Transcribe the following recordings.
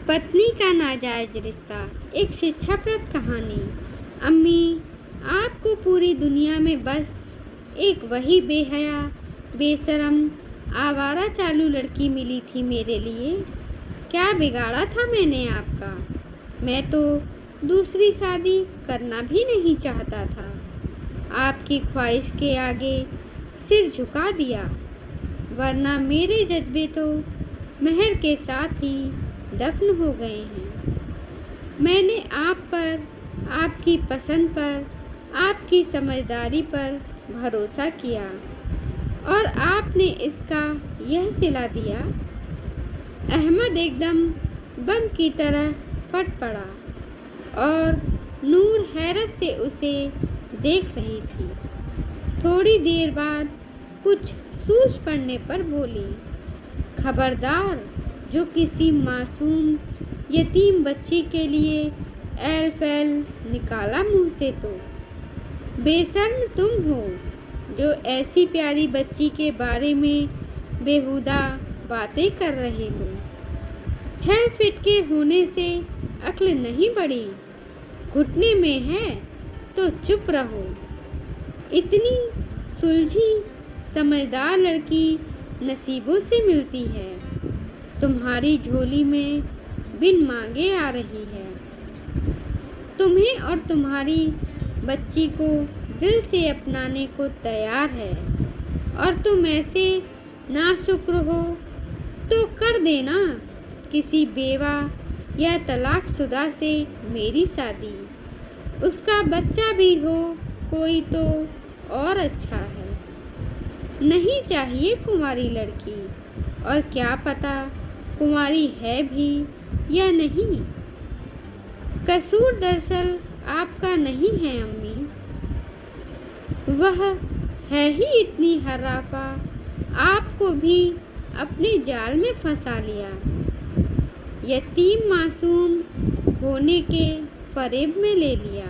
पत्नी का नाजायज रिश्ता, एक शिक्षाप्रद कहानी। अम्मी, आपको पूरी दुनिया में बस एक वही बेहया, बेशरम, आवारा चालू लड़की मिली थी मेरे लिए। क्या बिगाड़ा था मैंने आपका? मैं तो दूसरी शादी करना भी नहीं चाहता था। आपकी ख्वाहिश के आगे सिर झुका दिया, वरना मेरे जज्बे तो महर के साथ ही दफन हो गए हैं। मैंने आप पर, आपकी पसंद पर, आपकी समझदारी पर भरोसा किया और आपने इसका यह सिला दिया। अहमद एकदम बम की तरह फट पड़ा और नूर हैरत से उसे देख रही थी। थोड़ी देर बाद कुछ सूझ पड़ने पर बोली, खबरदार, जो किसी मासूम यतीम बच्ची के लिए एल फैल निकाला मुंह से तो बेशर्म तुम हो, जो ऐसी प्यारी बच्ची के बारे में बेहुदा बातें कर रहे हो। 6 फीट के होने से अक्ल नहीं बढ़ी, घुटने में है तो चुप रहो। इतनी सुलझी समझदार लड़की नसीबों से मिलती है, तुम्हारी झोली में बिन मांगे आ रही है। तुम्हें और तुम्हारी बच्ची को दिल से अपनाने को तैयार है, और तुम ऐसे नाशुक्र हो तो कर देना किसी बेवा या तलाकशुदा से मेरी शादी। उसका बच्चा भी हो कोई तो और अच्छा है। नहीं चाहिए कुंवारी लड़की, और क्या पता कुंवारी है भी या नहीं। कसूर दरअसल आपका नहीं है अम्मी, वह है ही इतनी हर्राफा, आपको भी अपने जाल में फंसा लिया। यतीम मासूम होने के फरेब में ले लिया।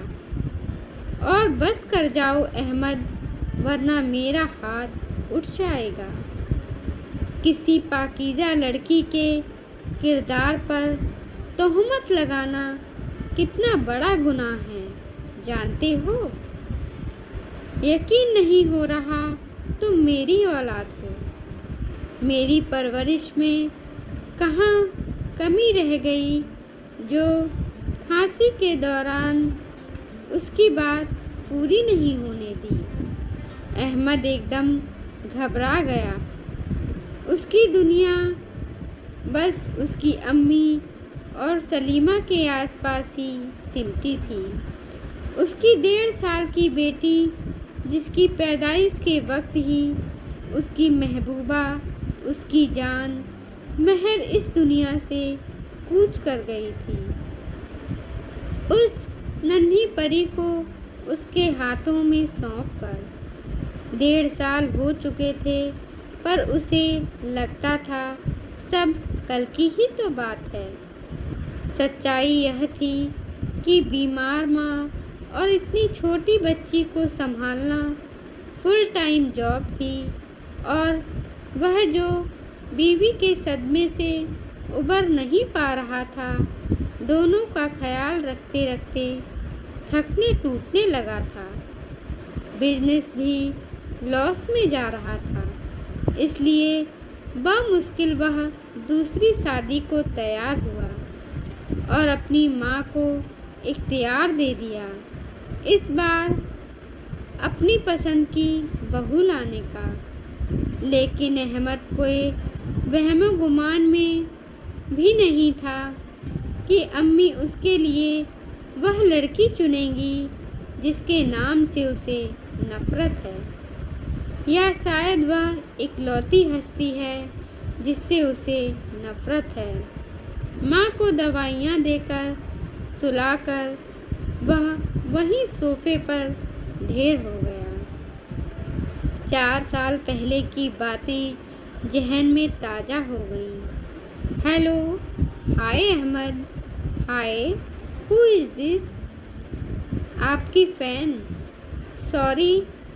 और बस कर जाओ अहमद, वरना मेरा हाथ उठ जाएगा। किसी पाकीज़ा लड़की के किरदार पर तोहमत लगाना कितना बड़ा गुनाह है, जानते हो? यकीन नहीं हो रहा तुम मेरी औलाद हो। मेरी परवरिश में कहाँ कमी रह गई जो फांसी के दौरान उसकी बात पूरी नहीं होने दी। अहमद एकदम घबरा गया। उसकी दुनिया बस उसकी अम्मी और सलीमा के आसपास ही सिमटी थी। उसकी 1.5 साल की बेटी, जिसकी पैदाइश के वक्त ही उसकी महबूबा, उसकी जान, महर इस दुनिया से कूच कर गई थी। उस नन्ही परी को उसके हाथों में सौंप कर 1.5 साल हो चुके थे, पर उसे लगता था सब कल की ही तो बात है। सच्चाई यह थी कि बीमार माँ और इतनी छोटी बच्ची को संभालना फुल टाइम जॉब थी, और वह जो बीवी के सदमे से उबर नहीं पा रहा था, दोनों का ख्याल रखते रखते थकने टूटने लगा था। बिजनेस भी लॉस में जा रहा था, इसलिए बामुश्किल वह दूसरी शादी को तैयार हुआ और अपनी माँ को इख्तियार दे दिया, इस बार अपनी पसंद की बहू लाने का। लेकिन अहमद कोई वहमो गुमान में भी नहीं था कि अम्मी उसके लिए वह लड़की चुनेंगी जिसके नाम से उसे नफरत है, या शायद वह इकलौती हस्ती है जिससे उसे नफरत है। माँ को दवाइयाँ देकर सुलाकर वह वहीं सोफे पर ढेर हो गया। 4 साल पहले की बातें जहन में ताज़ा हो गईं। Hello, hi Ahmad, hi, who is this? आपकी फ़ैन। Sorry,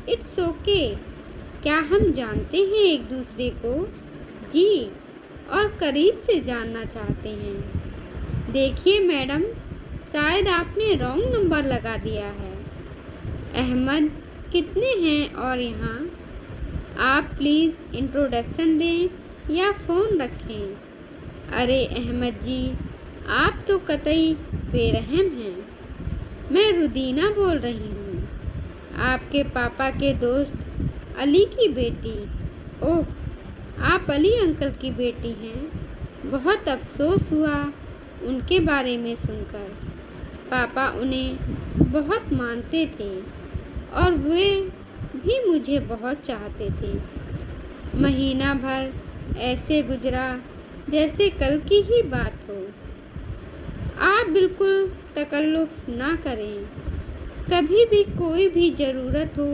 it's okay. क्या हम जानते हैं एक दूसरे को? जी, और करीब से जानना चाहते हैं। देखिए मैडम, शायद आपने रॉन्ग नंबर लगा दिया है। अहमद कितने हैं और यहाँ? आप प्लीज़ इंट्रोडक्शन दें या फ़ोन रखें। अरे अहमद जी, आप तो कतई बेरहम हैं। मैं रुदीना बोल रही हूँ, आपके पापा के दोस्त अली की बेटी। ओह, आप अली अंकल की बेटी हैं। बहुत अफसोस हुआ उनके बारे में सुनकर। पापा उन्हें बहुत मानते थे और वे भी मुझे बहुत चाहते थे। महीना भर ऐसे गुजरा जैसे कल की ही बात हो। आप बिल्कुल तकल्लुफ़ ना करें। कभी भी कोई भी ज़रूरत हो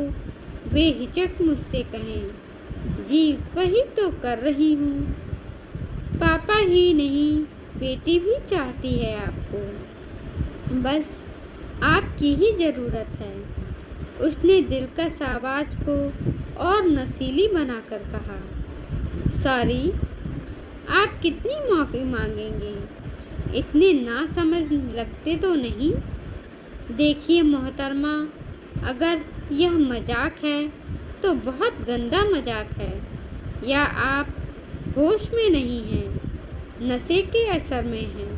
बेहिचक मुझसे कहें। जी वही तो कर रही हूँ। पापा ही नहीं, बेटी भी चाहती है आपको। बस आपकी ही ज़रूरत है। उसने दिलकश आवाज़ को और नशीली बनाकर कहा। सॉरी, आप कितनी माफ़ी मांगेंगे? इतने नासमझ लगते तो नहीं। देखिए मोहतरमा, अगर यह मजाक है तो बहुत गंदा मजाक है, या आप होश में नहीं हैं, नशे के असर में हैं।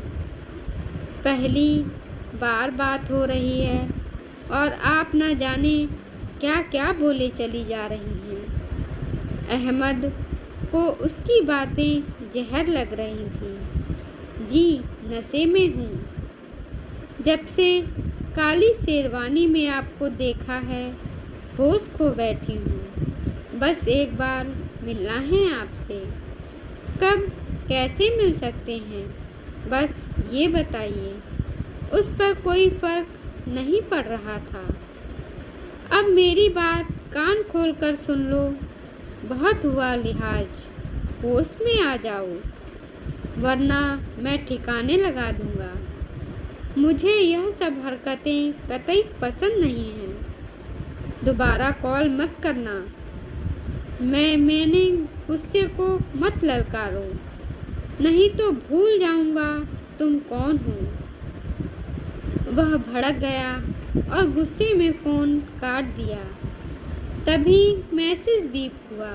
पहली बार बात हो रही है और आप न जाने क्या क्या बोले चली जा रही हैं। अहमद को उसकी बातें जहर लग रही थीं। जी नशे में हूँ। जब से काली शेरवानी में आपको देखा है, होश खो बैठी हूँ। बस एक बार मिलना है आपसे। कब कैसे मिल सकते हैं, बस ये बताइए। उस पर कोई फ़र्क नहीं पड़ रहा था। अब मेरी बात कान खोलकर सुन लो। बहुत हुआ लिहाज, होश में आ जाओ, वरना मैं ठिकाने लगा दूंगा। मुझे यह सब हरकतें कतई पसंद नहीं हैं। दोबारा कॉल मत करना। मैंने गुस्से को मत ललकारो, नहीं तो भूल जाऊंगा तुम कौन हो। वह भड़क गया और गुस्से में फ़ोन काट दिया। तभी मैसेज बीप हुआ।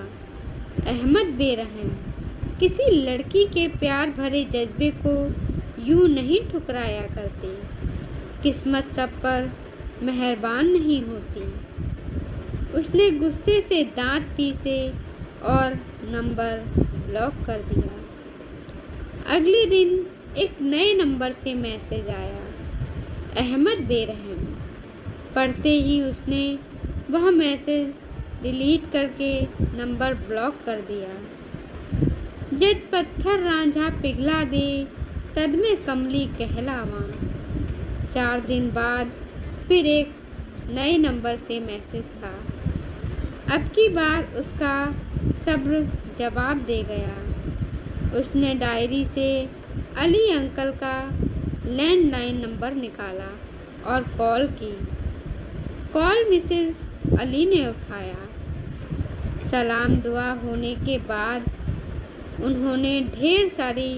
अहमद बेरहम, किसी लड़की के प्यार भरे जज्बे को यूं नहीं ठुकराया करते। किस्मत सब पर मेहरबान नहीं होती। उसने गुस्से से दांत पीसे और नंबर ब्लॉक कर दिया। अगले दिन एक नए नंबर से मैसेज आया। अहमद बेरहम। पढ़ते ही उसने वह मैसेज डिलीट करके नंबर ब्लॉक कर दिया। जद पत्थर रांझा पिघला दे, तद में कमली कहलावा। 4 दिन बाद फिर एक नए नंबर से मैसेज था। अब की बार उसका सब्र जवाब दे गया। उसने डायरी से अली अंकल का लैंडलाइन नंबर निकाला और कॉल की। कॉल मिसेस अली ने उठाया। सलाम दुआ होने के बाद उन्होंने ढेर सारी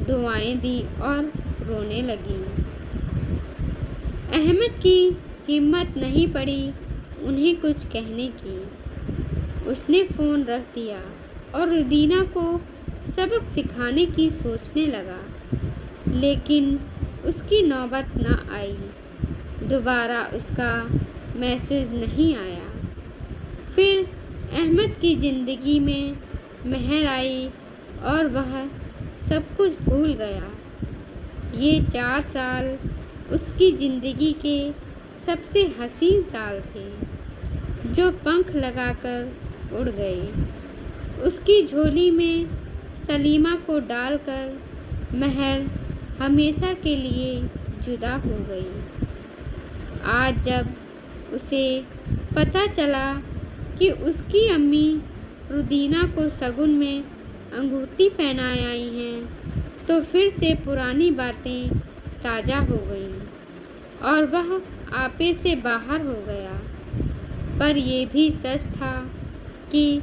दुआएं दी और रोने लगी। अहमद की हिम्मत नहीं पड़ी उन्हें कुछ कहने की। उसने फ़ोन रख दिया और रुदीना को सबक सिखाने की सोचने लगा, लेकिन उसकी नौबत न आई। दोबारा उसका मैसेज नहीं आया। फिर अहमद की ज़िंदगी में मेहर आई और वह सब कुछ भूल गया। ये 4 साल उसकी ज़िंदगी के सबसे हसीन साल थे, जो पंख लगाकर उड़ गए। उसकी झोली में सलीमा को डालकर मेहर हमेशा के लिए जुदा हो गई। आज जब उसे पता चला कि उसकी अम्मी रुदीना को शगुन में अंगूठी पहनाए आई हैं, तो फिर से पुरानी बातें ताज़ा हो गईं और वह आपे से बाहर हो गया। पर यह भी सच था कि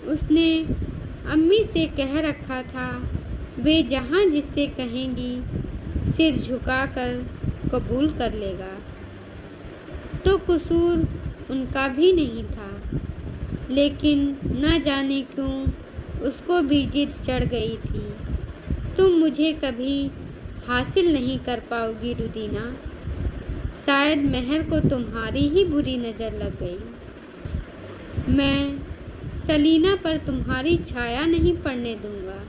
उसने अम्मी से कह रखा था, वे जहाँ जिससे कहेंगी सिर झुकाकर कबूल कर लेगा तो कसूर उनका भी नहीं था। लेकिन न जाने क्यों उसको भी जिद चढ़ गई थी। तुम मुझे कभी हासिल नहीं कर पाओगी रुदीना। शायद मेहर को तुम्हारी ही बुरी नज़र लग गई। मैं सलीना पर तुम्हारी छाया नहीं पड़ने दूंगा।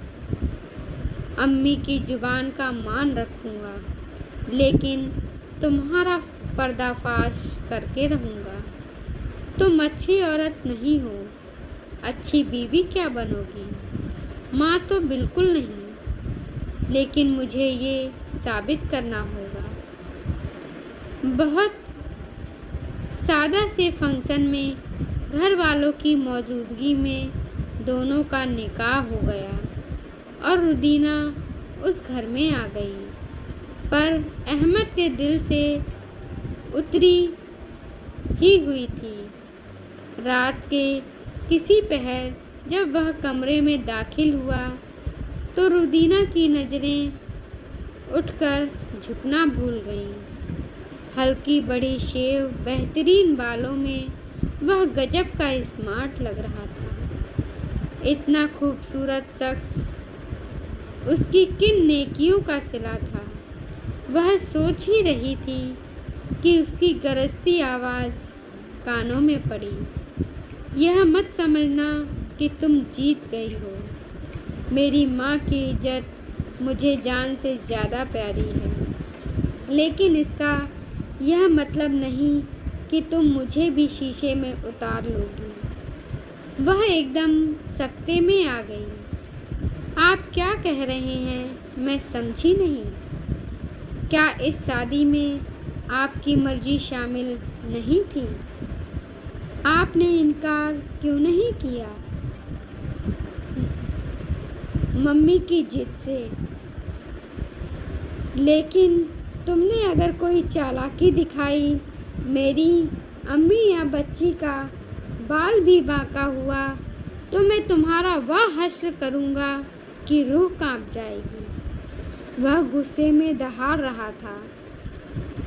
अम्मी की जुबान का मान रखूंगा, लेकिन तुम्हारा पर्दाफाश करके रहूंगा। तुम अच्छी औरत नहीं हो, अच्छी बीवी क्या बनोगी? माँ तो बिल्कुल नहीं, लेकिन मुझे ये साबित करना होगा। बहुत सादा से फंक्शन में घर वालों की मौजूदगी में दोनों का निकाह हो गया और रुदीना उस घर में आ गई। पर अहमद के दिल से उतरी ही हुई थी। रात के किसी पहर जब वह कमरे में दाखिल हुआ तो रुदीना की नज़रें उठकर झुकना भूल गईं। हल्की बड़ी शेव बेहतरीन बालों में वह गजब का स्मार्ट लग रहा था। इतना खूबसूरत शख्स उसकी किन नेकियों का सिला था, वह सोच ही रही थी कि उसकी गरजती आवाज़ कानों में पड़ी। यह मत समझना कि तुम जीत गई हो। मेरी माँ की इज्जत मुझे जान से ज़्यादा प्यारी है, लेकिन इसका यह मतलब नहीं कि तुम मुझे भी शीशे में उतार लोगी। वह एकदम सकते में आ गई। आप क्या कह रहे हैं, मैं समझी नहीं। क्या इस शादी में आपकी मर्जी शामिल नहीं थी? आपने इनकार क्यों नहीं किया? मम्मी की जिद से। लेकिन तुमने अगर कोई चालाकी दिखाई, मेरी अम्मी या बच्ची का बाल भी बांका हुआ, तो मैं तुम्हारा वह हश्र करूँगा कि रूह कांप जाएगी। वह गुस्से में दहाड़ रहा था।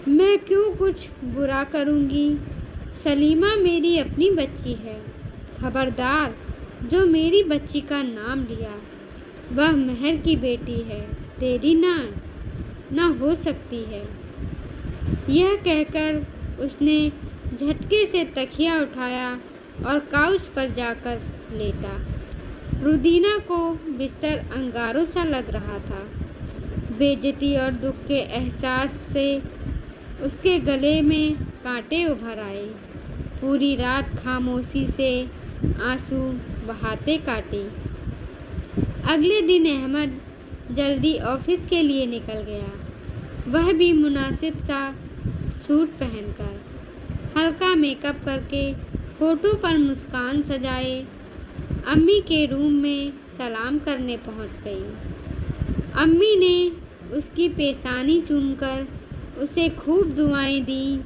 मैं क्यों कुछ बुरा करूँगी? सलीमा मेरी अपनी बच्ची है। खबरदार जो मेरी बच्ची का नाम लिया। वह मेहर की बेटी है, तेरी ना हो सकती है। यह कहकर उसने झटके से तकिया उठाया और काउच पर जाकर लेटा। रुदीना को बिस्तर अंगारों सा लग रहा था। बेइज्जती और दुख के एहसास से उसके गले में कांटे उभर आए। पूरी रात खामोशी से आंसू बहाते काटे। अगले दिन अहमद जल्दी ऑफिस के लिए निकल गया, वह भी मुनासिब सा सूट पहनकर, हल्का मेकअप करके, होठों पर मुस्कान सजाए अम्मी के रूम में सलाम करने पहुंच गई। अम्मी ने उसकी पेशानी चूमकर उसे खूब दुआएं दी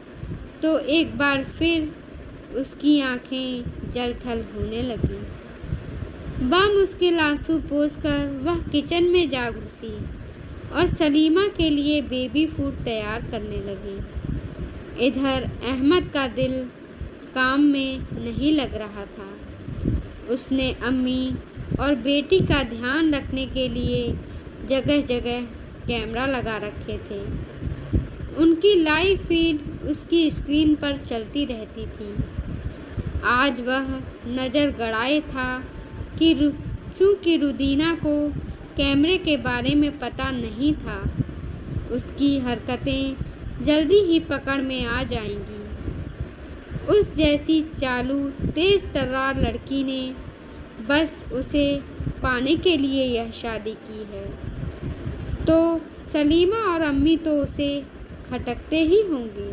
तो एक बार फिर उसकी आंखें जल-थल होने लगीं। बामुश्किल आंसू पोंछकर वह किचन में जा घुसी और सलीमा के लिए बेबी फूड तैयार करने लगी। इधर अहमद का दिल काम में नहीं लग रहा था। उसने अम्मी और बेटी का ध्यान रखने के लिए जगह जगह कैमरा लगा रखे थे। उनकी लाइव फीड उसकी स्क्रीन पर चलती रहती थी। आज वह नज़र गड़ाए था कि चूँकि रुदीना को कैमरे के बारे में पता नहीं था, उसकी हरकतें जल्दी ही पकड़ में आ जाएंगी। उस जैसी चालू तेज तर्रार लड़की ने बस उसे पाने के लिए यह शादी की है, तो सलीमा और अम्मी तो उसे खटकते ही होंगे।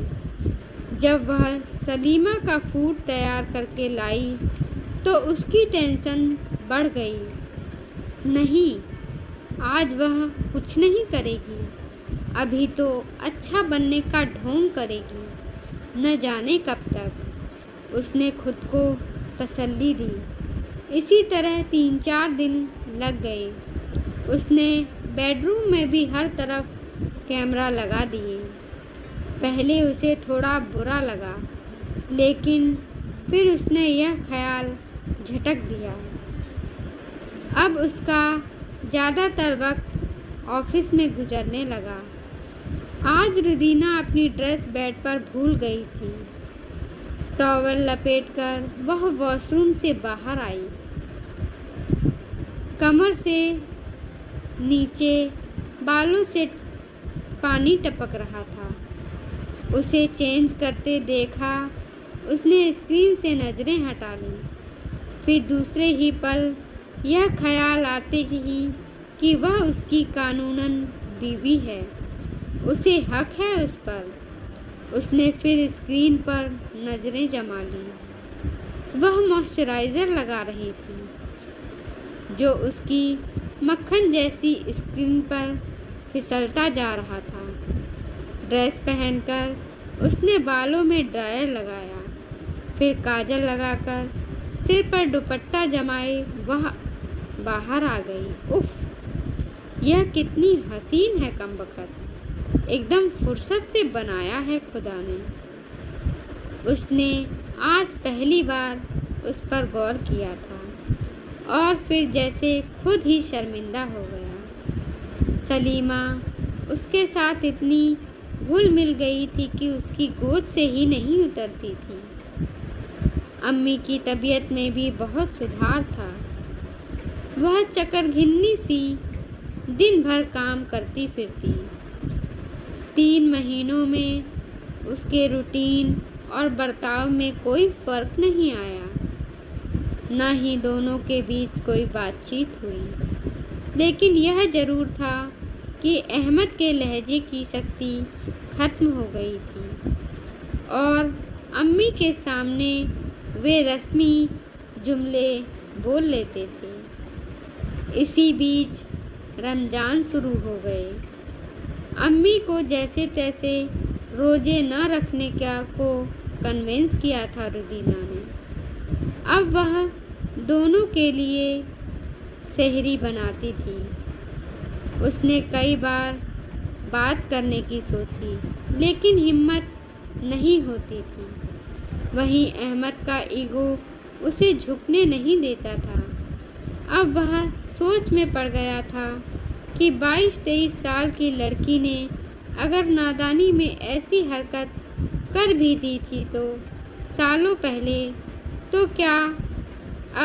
जब वह सलीमा का फूड तैयार करके लाई तो उसकी टेंशन बढ़ गई। नहीं, आज वह कुछ नहीं करेगी। अभी तो अच्छा बनने का ढोंग करेगी, न जाने कब तक। उसने खुद को तसल्ली दी। इसी तरह 3-4 दिन लग गए। उसने बेडरूम में भी हर तरफ कैमरा लगा दिए। पहले उसे थोड़ा बुरा लगा, लेकिन फिर उसने यह ख्याल झटक दिया। अब उसका ज़्यादातर वक्त ऑफिस में गुजरने लगा। आज रुदीना अपनी ड्रेस बेड पर भूल गई थी। टॉवल लपेटकर वह वॉशरूम से बाहर आई। कमर से नीचे बालों से पानी टपक रहा था। उसे चेंज करते देखा। उसने स्क्रीन से नज़रें हटा लीं। फिर दूसरे ही पल यह ख्याल आते ही कि वह उसकी कानूनन बीवी है, उसे हक है उस पर। उसने फिर स्क्रीन पर नज़रें जमा लीं। वह मॉइस्चराइज़र लगा रही थी, जो उसकी मक्खन जैसी स्किन पर फिसलता जा रहा था। ड्रेस पहनकर उसने बालों में ड्रायर लगाया, फिर काजल लगाकर सिर पर दुपट्टा जमाए वह बाहर आ गई। उफ, यह कितनी हसीन है कमबख्त, एकदम फुर्सत से बनाया है खुदा ने। उसने आज पहली बार उस पर गौर किया था और फिर जैसे खुद ही शर्मिंदा हो गया। सलीमा उसके साथ इतनी घुल मिल गई थी कि उसकी गोद से ही नहीं उतरती थी। अम्मी की तबीयत में भी बहुत सुधार था। वह चकरघिन्नी सी दिन भर काम करती फिरती। 3 महीनों में उसके रूटीन और बर्ताव में कोई फर्क नहीं आया, न ही दोनों के बीच कोई बातचीत हुई। लेकिन यह जरूर था कि अहमद के लहजे की शक्ति खत्म हो गई थी और अम्मी के सामने वे रस्मी जुमले बोल लेते थे। इसी बीच रमज़ान शुरू हो गए। अम्मी को जैसे तैसे रोज़े न रखने को कन्विंस किया था रुदीना ने। अब वह दोनों के लिए सहरी बनाती थी। उसने कई बार बात करने की सोची, लेकिन हिम्मत नहीं होती थी। वहीं अहमद का ईगो उसे झुकने नहीं देता था। अब वह सोच में पड़ गया था कि 22-23 साल की लड़की ने अगर नादानी में ऐसी हरकत कर भी दी थी तो सालों पहले, तो क्या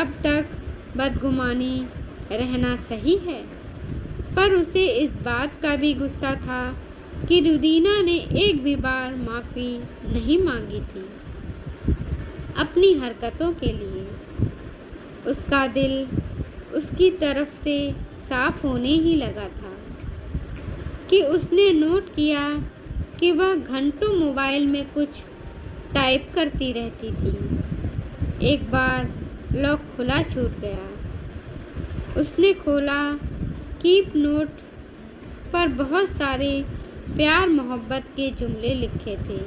अब तक बदगुमानी रहना सही है? पर उसे इस बात का भी गुस्सा था कि रुदीना ने एक भी बार माफ़ी नहीं मांगी थी अपनी हरकतों के लिए। उसका दिल उसकी तरफ से साफ होने ही लगा था कि उसने नोट किया कि वह घंटों मोबाइल में कुछ टाइप करती रहती थी। एक बार लॉक खुला छूट गया। उसने खोला। कीप नोट पर बहुत सारे प्यार मोहब्बत के जुमले लिखे थे।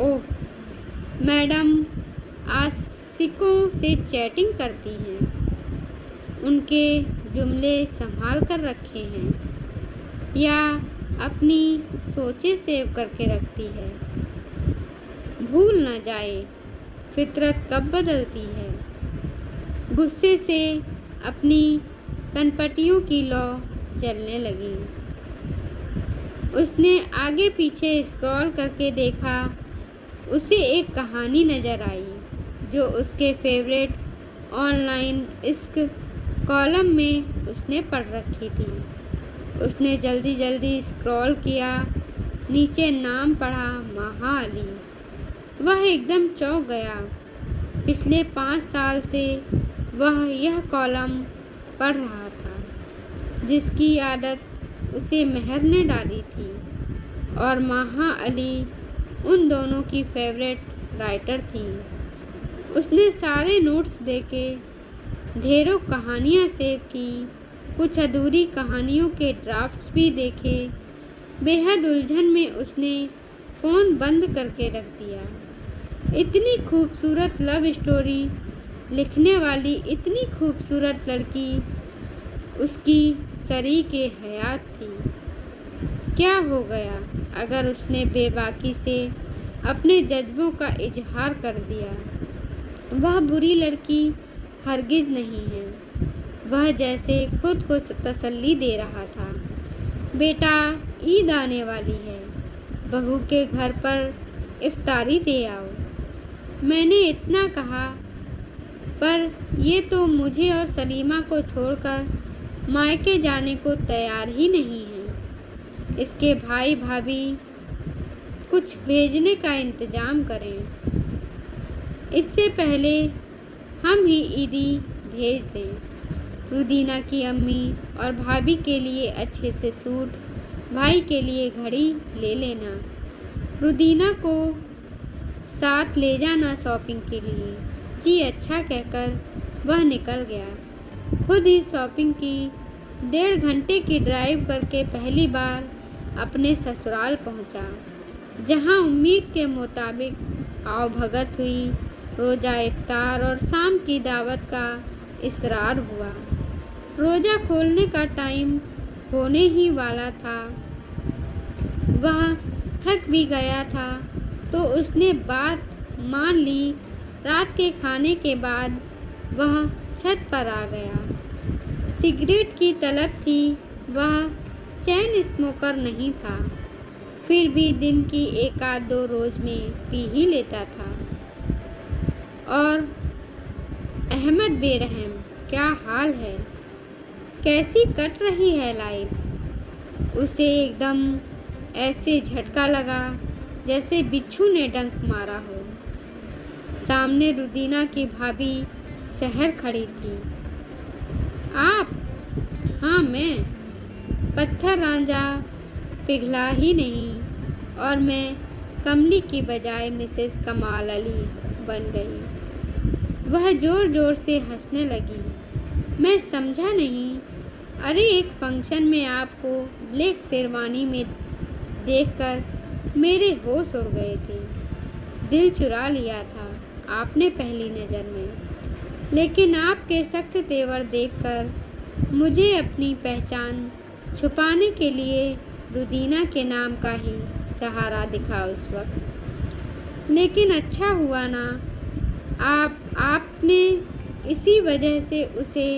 ओह, मैडम आशिकों से चैटिंग करती हैं, उनके जुमले संभाल कर रखे हैं या अपनी सोचें सेव करके रखती है। भूल न जाए फितरत कब बदलती है। गुस्से से अपनी कनपटियों की लौ जलने लगी। उसने आगे पीछे स्क्रॉल करके देखा। उसे एक कहानी नज़र आई जो उसके फेवरेट ऑनलाइन इश्क कॉलम में उसने पढ़ रखी थी। उसने जल्दी जल्दी स्क्रॉल किया। नीचे नाम पढ़ा, महा अली। वह एकदम चौंक गया। पिछले 5 साल से वह यह कॉलम पढ़ रहा था, जिसकी आदत उसे मेहर ने डाली थी, और महा अली उन दोनों की फेवरेट राइटर थी। उसने सारे नोट्स देखे, ढेरों कहानियाँ सेव की, कुछ अधूरी कहानियों के ड्राफ्ट्स भी देखे। बेहद उलझन में उसने फ़ोन बंद करके रख दिया। इतनी खूबसूरत लव स्टोरी लिखने वाली इतनी खूबसूरत लड़की उसकी शरीके हयात थी। क्या हो गया अगर उसने बेबाकी से अपने जज्बों का इजहार कर दिया? वह बुरी लड़की हरगिज नहीं है। वह जैसे खुद को तसल्ली दे रहा था। बेटा, ईद आने वाली है, बहू के घर पर इफ्तारी दे आओ। मैंने इतना कहा, पर ये तो मुझे और सलीमा को छोड़कर मायके जाने को तैयार ही नहीं है। इसके भाई भाभी कुछ भेजने का इंतजाम करें। इससे पहले हम ही ईदी भेज दें। रुदीना की अम्मी और भाभी के लिए अच्छे से सूट, भाई के लिए घड़ी ले लेना। रुदीना को साथ ले जाना शॉपिंग के लिए। जी अच्छा कहकर वह निकल गया। खुद ही शॉपिंग की 1.5 घंटे की ड्राइव करके पहली बार अपने ससुराल पहुंचा, जहां उम्मीद के मुताबिक आवभगत हुई। रोज़ा इफ्तार और शाम की दावत का इसरार हुआ। रोज़ा खोलने का टाइम होने ही वाला था। वह थक भी गया था, तो उसने बात मान ली। रात के खाने के बाद वह छत पर आ गया। सिगरेट की तलब थी। वह चैन स्मोकर नहीं था, फिर भी दिन की 1-2 रोज़ में पी ही लेता था। और अहमद बेरहम, क्या हाल है? कैसी कट रही है लाइफ? उसे एकदम ऐसे झटका लगा जैसे बिच्छू ने डंक मारा हो। सामने रुदीना की भाभी सहर खड़ी थी। आप? हाँ मैं। पत्थर रांझा पिघला ही नहीं, और मैं कमली की बजाय मिसेस कमाल अली बन गई। वह ज़ोर ज़ोर से हंसने लगी। मैं समझा नहीं। अरे, एक फंक्शन में आपको ब्लैक शेरवानी में देखकर मेरे होश उड़ गए थे। दिल चुरा लिया था आपने पहली नज़र में, लेकिन आपके सख्त तेवर देखकर मुझे अपनी पहचान छुपाने के लिए रुदीना के नाम का ही सहारा दिखा उस वक्त। लेकिन अच्छा हुआ ना, आपने इसी वजह से उसे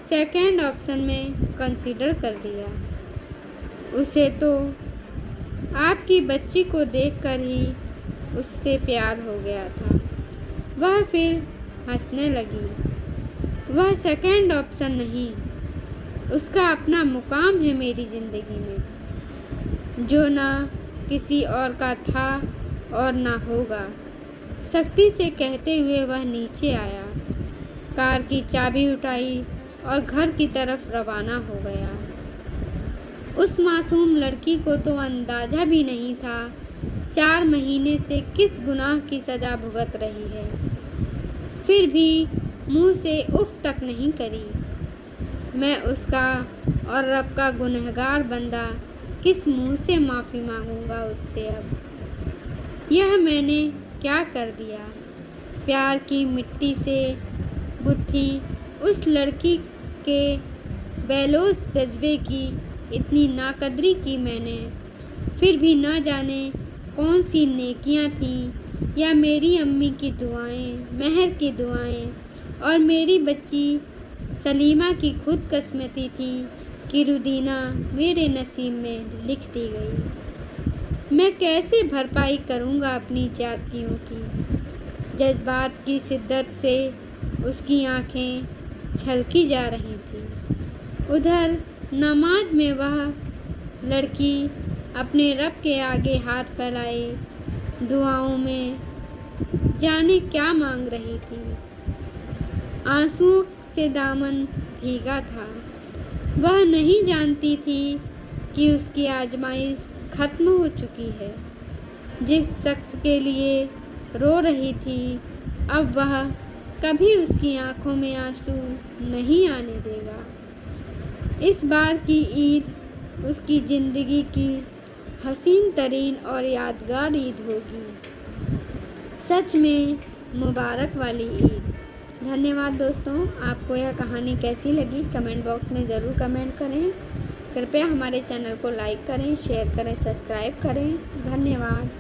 सेकंड ऑप्शन में कंसीडर कर लिया। उसे तो आपकी बच्ची को देखकर ही उससे प्यार हो गया था। वह फिर हंसने लगी। वह सेकंड ऑप्शन नहीं, उसका अपना मुकाम है मेरी ज़िंदगी में, जो ना किसी और का था और ना होगा। सख्ती से कहते हुए वह नीचे आया, कार की चाबी उठाई और घर की तरफ रवाना हो गया। उस मासूम लड़की को तो अंदाज़ा भी नहीं था 4 महीने से किस गुनाह की सज़ा भुगत रही है। फिर भी मुंह से उफ तक नहीं करी। मैं उसका और रब का गुनहगार बंदा किस मुंह से माफ़ी मांगूंगा उससे अब। यह मैंने क्या कर दिया? प्यार की मिट्टी से गुत्थी उस लड़की के बेलोस जज्बे की इतनी नाकदरी की मैंने। फिर भी ना जाने कौन सी नेकियां थीं, या मेरी अम्मी की दुआएं, महर की दुआएं और मेरी बच्ची सलीमा की खुद किस्मती थी कि रुदीना मेरे नसीब में लिख दी गई। मैं कैसे भरपाई करूंगा अपनी जातियों की? जज्बात की शिद्दत से उसकी आंखें छलकी जा रही थीं। उधर नमाज में वह लड़की अपने रब के आगे हाथ फैलाए दुआओं में जाने क्या मांग रही थी। आंसुओं से दामन भीगा था। वह नहीं जानती थी कि उसकी आजमाइश खत्म हो चुकी है। जिस शख्स के लिए रो रही थी, अब वह कभी उसकी आंखों में आंसू नहीं आने देगा। इस बार की ईद उसकी ज़िंदगी की हसीन तरीन और यादगार ईद होगी। सच में मुबारक वाली ईद। धन्यवाद दोस्तों। आपको यह कहानी कैसी लगी कमेंट बॉक्स में ज़रूर कमेंट करें। कृपया हमारे चैनल को लाइक करें, शेयर करें, सब्सक्राइब करें। धन्यवाद।